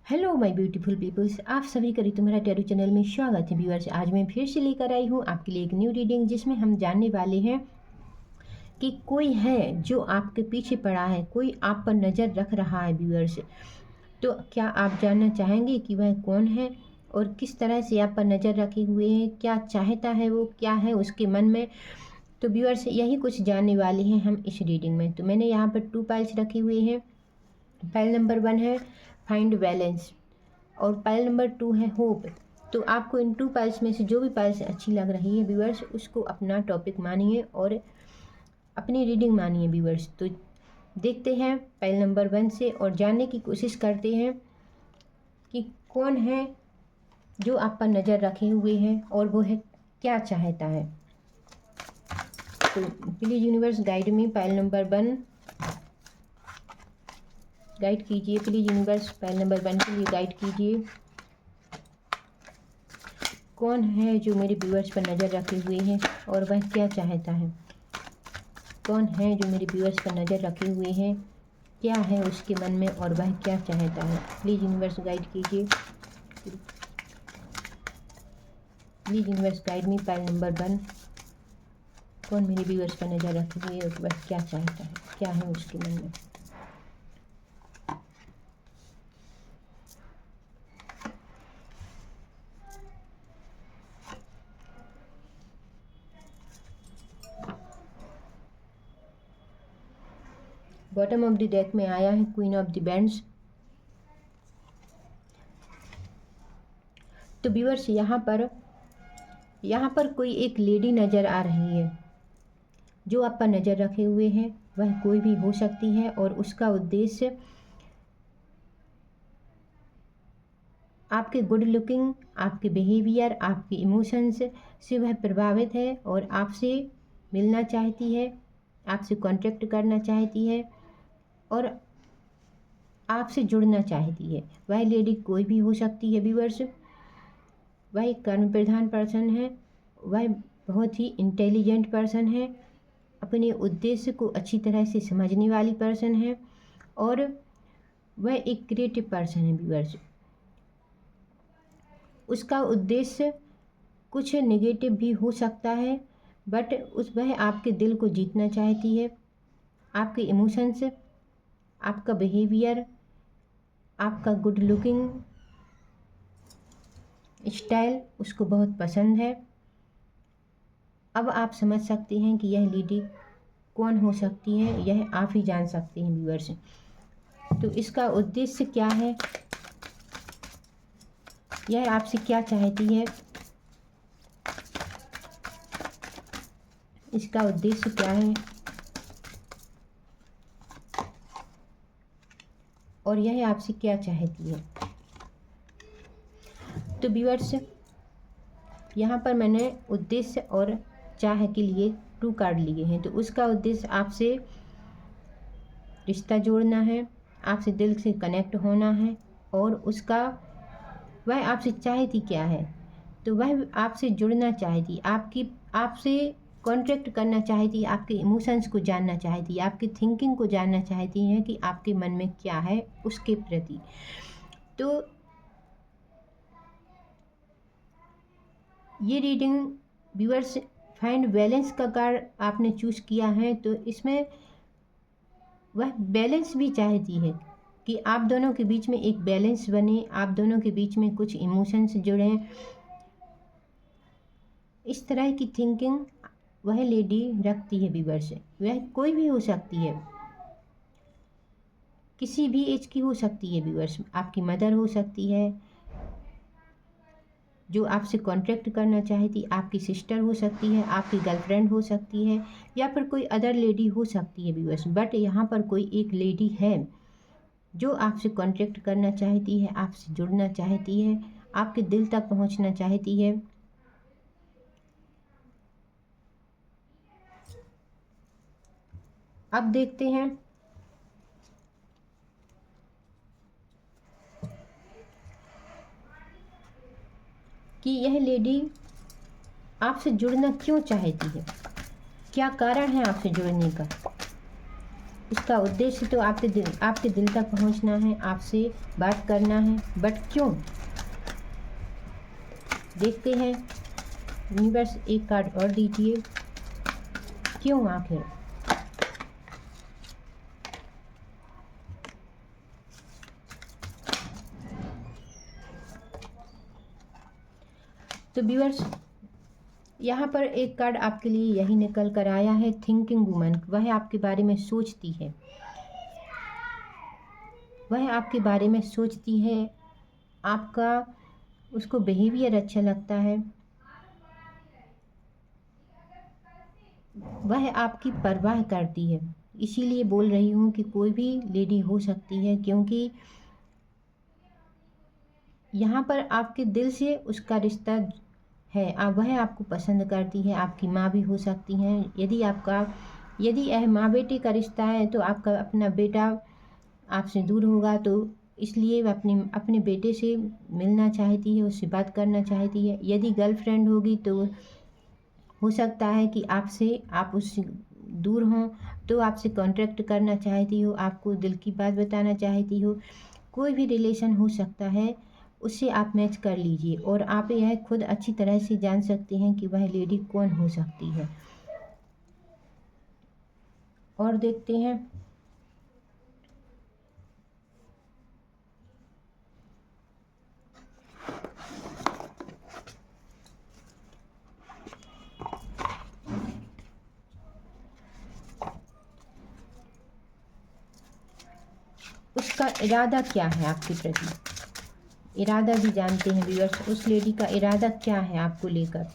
Hello my beautiful peoples, आप सभी का तुम्हारा टैरो चैनल में स्वागत है व्यूअर्स। आज मैं फिर से लेकर आई हूँ आपके लिए एक न्यू रीडिंग, जिसमें हम जानने वाले हैं कि कोई है जो आपके पीछे पड़ा है, कोई आप पर नज़र रख रहा है व्यूअर्स। तो क्या आप जानना चाहेंगे कि वह कौन है और किस तरह से आप पर नज़र रखे हुए हैं, क्या चाहता है वो, क्या है उसके मन में। तो व्यूअर्स, यही कुछ जानने वाले हैं हम इस रीडिंग में। तो मैंने यहाँ पर 2 पाइल्स रखे हुए हैं। पाइल नंबर 1 है फाइंड बैलेंस और पाइल नंबर 2 है होप। तो आपको इन 2 पाइल्स में से जो भी पाइल्स अच्छी लग रही है व्यूअर्स, उसको अपना टॉपिक मानिए और अपनी रीडिंग मानिए व्यूअर्स। तो देखते हैं पाइल नंबर 1 से और जानने की कोशिश करते हैं कि कौन है जो आप पर नज़र रखे हुए हैं और वो है क्या चाहता है। तो please universe guide me. Pile number 1 guide कीजिए, प्लीज़ यूनिवर्स पाइल नंबर 1 के लिए गाइड कीजिए। कौन है जो मेरे व्यूअर्स पर नज़र रखे हुए हैं और वह क्या चाहता है। कौन है जो मेरे व्यूअर्स पर नज़र रखे हुए हैं, क्या है उसके मन में और वह क्या चाहता है। प्लीज़ यूनिवर्स गाइड कीजिए, please universe guide me. Pile number 1 कौन मेरे व्यूअर्स पर नज़र रखे हुए है और वह क्या चाहता है, क्या है उसके मन में। बॉटम ऑफ द डेक में आया है क्वीन ऑफ द बैंड्स। तो व्यूअर्स, यहाँ पर कोई एक लेडी नज़र आ रही है जो आप पर नज़र रखे हुए हैं। वह कोई भी हो सकती है और उसका उद्देश्य आपके गुड लुकिंग, आपके बिहेवियर, आपके इमोशंस से वह प्रभावित है और आपसे मिलना चाहती है, आपसे कांटेक्ट करना चाहती है और आपसे जुड़ना चाहती है। वह लेडी कोई भी हो सकती है व्यूअर्स। वह एक कर्म प्रधान पर्सन है, वह बहुत ही इंटेलिजेंट पर्सन है, अपने उद्देश्य को अच्छी तरह से समझने वाली पर्सन है और वह एक क्रिएटिव पर्सन है व्यूअर्स। उसका उद्देश्य कुछ नेगेटिव भी हो सकता है, बट वह आपके दिल को जीतना चाहती है। आपके इमोशंस, आपका बिहेवियर, आपका गुड लुकिंग स्टाइल उसको बहुत पसंद है। अब आप समझ सकते हैं कि यह लेडी कौन हो सकती है, यह आप ही जान सकते हैं व्यूअर्स। तो इसका उद्देश्य क्या है, यह आपसे क्या चाहती है, इसका उद्देश्य क्या है और यह आपसे क्या चाहती है। तो व्यूअर्स, यहाँ पर मैंने उद्देश्य और चाह के लिए 2 कार्ड लिए हैं। तो उसका उद्देश्य आपसे रिश्ता जोड़ना है, आपसे दिल से कनेक्ट होना है और उसका वह आपसे चाहती क्या है। तो वह आपसे जुड़ना चाहती, आपसे कांटेक्ट करना चाहती, आपके इमोशंस को जानना चाहती, आपकी थिंकिंग को जानना चाहती हैं कि आपके मन में क्या है उसके प्रति। तो ये रीडिंग व्यूअर्स, फाइंड बैलेंस का कार्ड आपने चूज किया है। तो इसमें वह बैलेंस भी चाहती है कि आप दोनों के बीच में एक बैलेंस बने, आप दोनों के बीच में कुछ इमोशंस जुड़ें। इस तरह की थिंकिंग वह लेडी रखती है व्यूअर्स। वह कोई भी हो सकती है, किसी भी एज की हो सकती है व्यूअर्स। आपकी मदर हो सकती है जो आपसे कांटेक्ट करना चाहती, आपकी सिस्टर हो सकती है, आपकी गर्लफ्रेंड हो सकती है या फिर कोई अदर लेडी हो सकती है व्यूअर्स। बट यहाँ पर कोई एक लेडी है जो आपसे कांटेक्ट करना चाहती है, आपसे जुड़ना चाहती है, आपके दिल तक पहुँचना चाहती है। अब देखते हैं कि यह लेडी आपसे जुड़ना क्यों चाहती है, क्या कारण है आपसे जुड़ने का। उसका उद्देश्य तो आपके दिल तक पहुंचना है, आपसे बात करना है, बट क्यों? देखते हैं यूनिवर्स, एक कार्ड और दीजिए, क्यों आखिर? तो व्यूअर्स, यहाँ पर एक कार्ड आपके लिए यही निकल कर आया है, थिंकिंग वुमन। वह आपके बारे में सोचती है, वह आपके बारे में सोचती है, आपका उसको बिहेवियर अच्छा लगता है, वह आपकी परवाह करती है। इसीलिए बोल रही हूँ कि कोई भी लेडी हो सकती है, क्योंकि यहाँ पर आपके दिल से उसका रिश्ता है, वह आपको पसंद करती है। आपकी माँ भी हो सकती हैं। यदि यह माँ बेटे का रिश्ता है तो आपका अपना बेटा आपसे दूर होगा, तो इसलिए वह अपने बेटे से मिलना चाहती है, उससे बात करना चाहती है। यदि गर्लफ्रेंड होगी तो हो सकता है कि आप उससे दूर हों, तो आपसे कॉन्ट्रैक्ट करना चाहती हो, आपको दिल की बात बताना चाहती हो। कोई भी रिलेशन हो सकता है, उससे आप मैच कर लीजिए और आप यह खुद अच्छी तरह से जान सकते हैं कि वह लेडी कौन हो सकती है। और देखते हैं उसका इरादा क्या है आपके प्रति। इरादा भी जानते हैं व्यूअर्स, उस लेडी का इरादा क्या है आपको लेकर।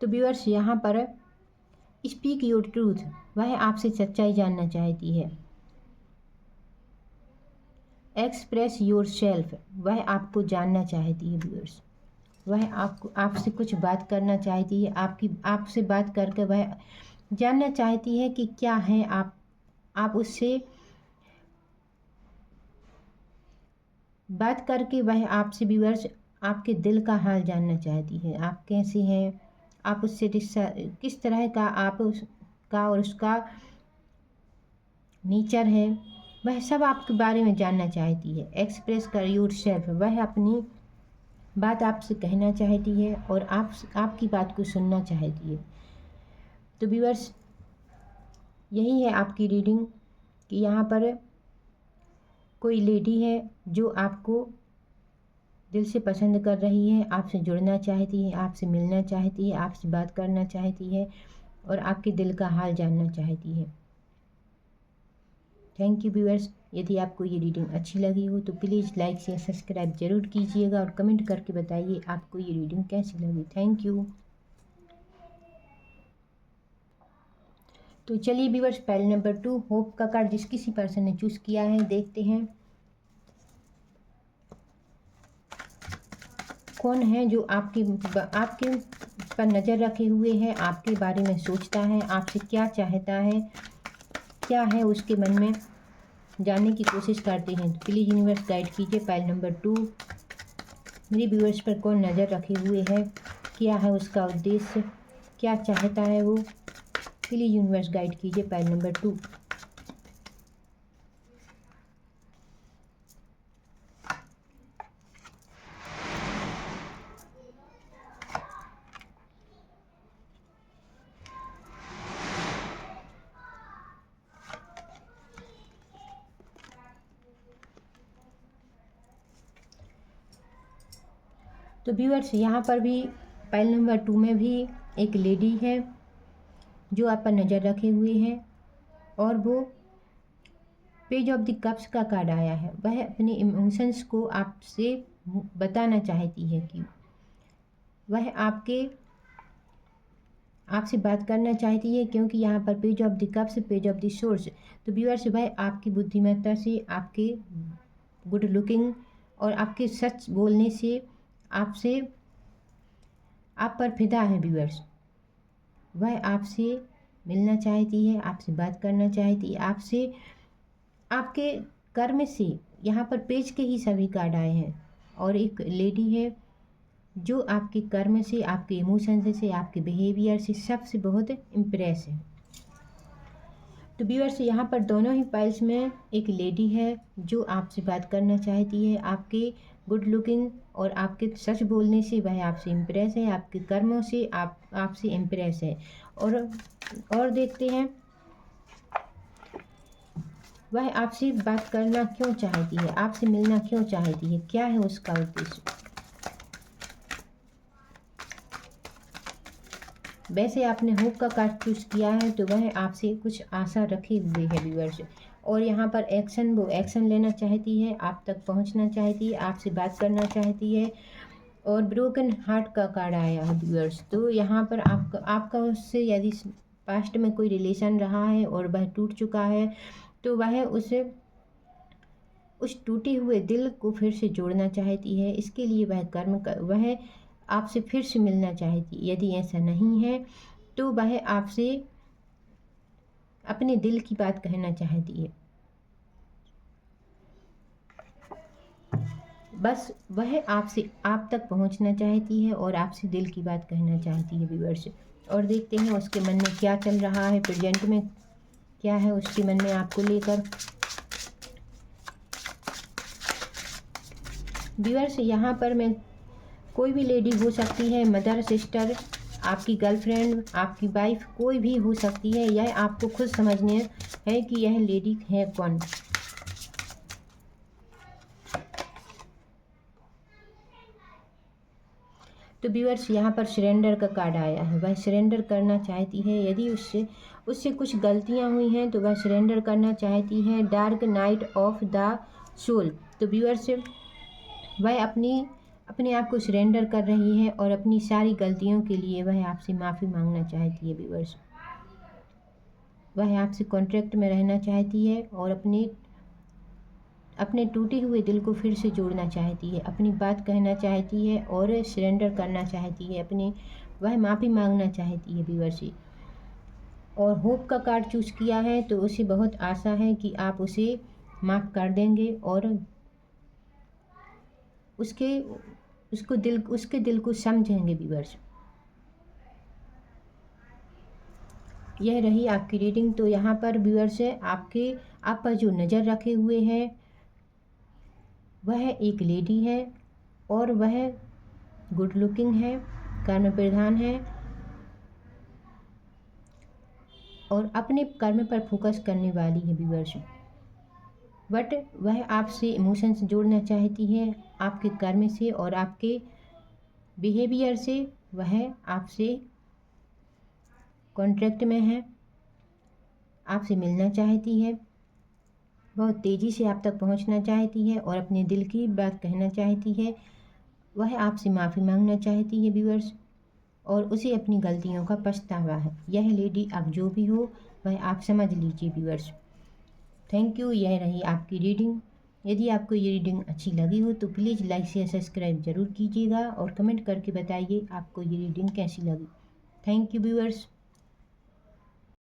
तो व्यूअर्स, यहाँ पर स्पीक योर ट्रूथ, वह आपसे सच्चाई जानना चाहती है। एक्सप्रेस योर सेल्फ, वह आपको जानना चाहती है व्यूअर्स। वह आपसे कुछ बात करना चाहती है। आपसे बात करके वह जानना चाहती है कि क्या है आप उससे बात करके वह आपसे व्यूअर्स आपके दिल का हाल जानना चाहती है। आप कैसे हैं, आप उससे किस तरह का आप उसका और उसका नेचर है, वह सब आपके बारे में जानना चाहती है। एक्सप्रेस कर योर सेल्फ, वह अपनी बात आपसे कहना चाहती है और आपकी बात को सुनना चाहती है। तो व्यूअर्स, यही है आपकी रीडिंग कि यहाँ पर कोई लेडी है जो आपको दिल से पसंद कर रही है, आपसे जुड़ना चाहती है, आपसे मिलना चाहती है, आपसे बात करना चाहती है और आपके दिल का हाल जानना चाहती है। Thank you viewers. यदि आपको ये रीडिंग अच्छी लगी हो तो प्लीज़ लाइक शेयर सब्सक्राइब जरूर कीजिएगा और कमेंट करके बताइए आपको ये रीडिंग कैसी लगी। Thank you. तो चलिए व्यूअर्स, पैल नंबर 2 होप का कार्ड जिस किसी पर्सन ने चूज़ किया है, देखते हैं कौन है जो आपके पर नज़र रखे हुए है, आपके बारे में सोचता है, आपसे क्या चाहता है, क्या है उसके मन में, जानने की कोशिश करते हैं। तो प्लीज़ यूनिवर्स गाइड कीजिए। पैल नंबर 2 मेरे व्यूअर्स पर कौन नज़र रखे हुए है, क्या है उसका उद्देश्य, क्या चाहता है वो। प्लीज़ यूनिवर्स गाइड कीजिए। पैल नंबर 2। तो व्यूअर्स, यहाँ पर भी पैल नंबर 2 में भी एक लेडी है जो आप पर नज़र रखे हुए हैं और वो पेज ऑफ द कप्स का कार्ड आया है। वह अपने इमोशंस को आपसे बताना चाहती है कि वह आपसे बात करना चाहती है, क्योंकि यहाँ पर page of the cups, page of the source. तो व्यूअर्स, वह आपकी बुद्धिमत्ता से, आपके गुड लुकिंग और आपके सच बोलने से आप पर फिदा है व्यूअर्स। वह आपसे मिलना चाहती है, आपसे बात करना चाहती है, आपसे आपके कर्म से। यहाँ पर पेज के ही सभी कार्ड आए हैं। और एक लेडी है जो आपके कर्म से, आपके इमोशन से, आपके बिहेवियर से सबसे बहुत इम्प्रेस है। तो व्यूअर्स यहाँ पर दोनों ही फाइल्स में एक लेडी है जो आपसे बात करना चाहती है। आपके गुड लुकिंग और आपके सच बोलने से वह आपसे इम्प्रेस है, आपके कर्मों से आपसे इम्प्रेस है। और देखते हैं वह आपसे बात करना क्यों चाहती है, आपसे मिलना क्यों चाहती है, क्या है उसका उद्देश्य। वैसे आपने होप का कार्ड चूज किया है तो वह आपसे कुछ आशा रखे हुए है व्यूअर्स। और यहाँ पर वो एक्शन लेना चाहती है, आप तक पहुँचना चाहती है, आपसे बात करना चाहती है। और ब्रोकन हार्ट का कार्ड आया है व्यूअर्स। तो यहाँ पर आपका उससे यदि पास्ट में कोई रिलेशन रहा है और वह टूट चुका है तो वह उस टूटे हुए दिल को फिर से जोड़ना चाहती है। इसके लिए वह आपसे फिर से मिलना चाहती है। यदि ऐसा नहीं है तो वह आपसे अपने दिल की बात कहना चाहती है। बस वह आप तक पहुंचना चाहती है और आपसे दिल की बात कहना चाहती है व्यूअर्स। और देखते हैं उसके मन में क्या चल रहा है, प्रेजेंट में क्या है उसके मन में आपको लेकर। व्यूअर्स यहाँ पर मैं कोई भी लेडी हो सकती है, मदर, सिस्टर, आपकी गर्लफ्रेंड, आपकी वाइफ, कोई भी हो सकती है। यह आपको खुद समझने है कि यह लेडी है कौन। तो व्यूअर्स यहाँ पर सरेंडर का कार्ड आया है। वह सरेंडर करना चाहती है। यदि उससे कुछ गलतियाँ हुई हैं तो वह सरेंडर करना चाहती है। Dark night of the soul. तो व्यूअर्स वह अपने आप को सरेंडर कर रही है और अपनी सारी गलतियों के लिए वह आपसे माफ़ी मांगना चाहती है व्यूअर्स। वह आपसे कॉन्ट्रैक्ट में रहना चाहती है और अपने टूटे हुए दिल को फिर से जोड़ना चाहती है, अपनी बात कहना चाहती है और सरेंडर करना चाहती है, वह माफ़ी मांगना चाहती है व्यूअर्स। और होप का कार्ड चूज किया है तो उसे बहुत आशा है कि आप उसे माफ़ कर देंगे और उसके दिल को समझेंगे व्यूअर्स। यह रही आपकी रीडिंग। तो यहाँ पर व्यूअर्स आप पर जो नज़र रखे हुए हैं वह एक लेडी है और वह गुड लुकिंग है, कर्म प्रधान है और अपने कर्म पर फोकस करने वाली है व्यूअर्स। बट वह आपसे इमोशन से जोड़ना चाहती है, आपके कर्म से और आपके बिहेवियर से। वह आपसे कॉन्ट्रैक्ट में है, आपसे मिलना चाहती है, बहुत तेज़ी से आप तक पहुंचना चाहती है और अपने दिल की बात कहना चाहती है। वह आपसे माफ़ी मांगना चाहती है व्यूअर्स और उसे अपनी गलतियों का पछतावा है। यह लेडी अब जो भी हो वह आप समझ लीजिए व्यूअर्स। Thank you. यह रही आपकी रीडिंग। यदि आपको ये रीडिंग अच्छी लगी हो तो प्लीज़ लाइक शेयर सब्सक्राइब ज़रूर कीजिएगा और कमेंट करके बताइए आपको ये रीडिंग कैसी लगी। Thank you viewers.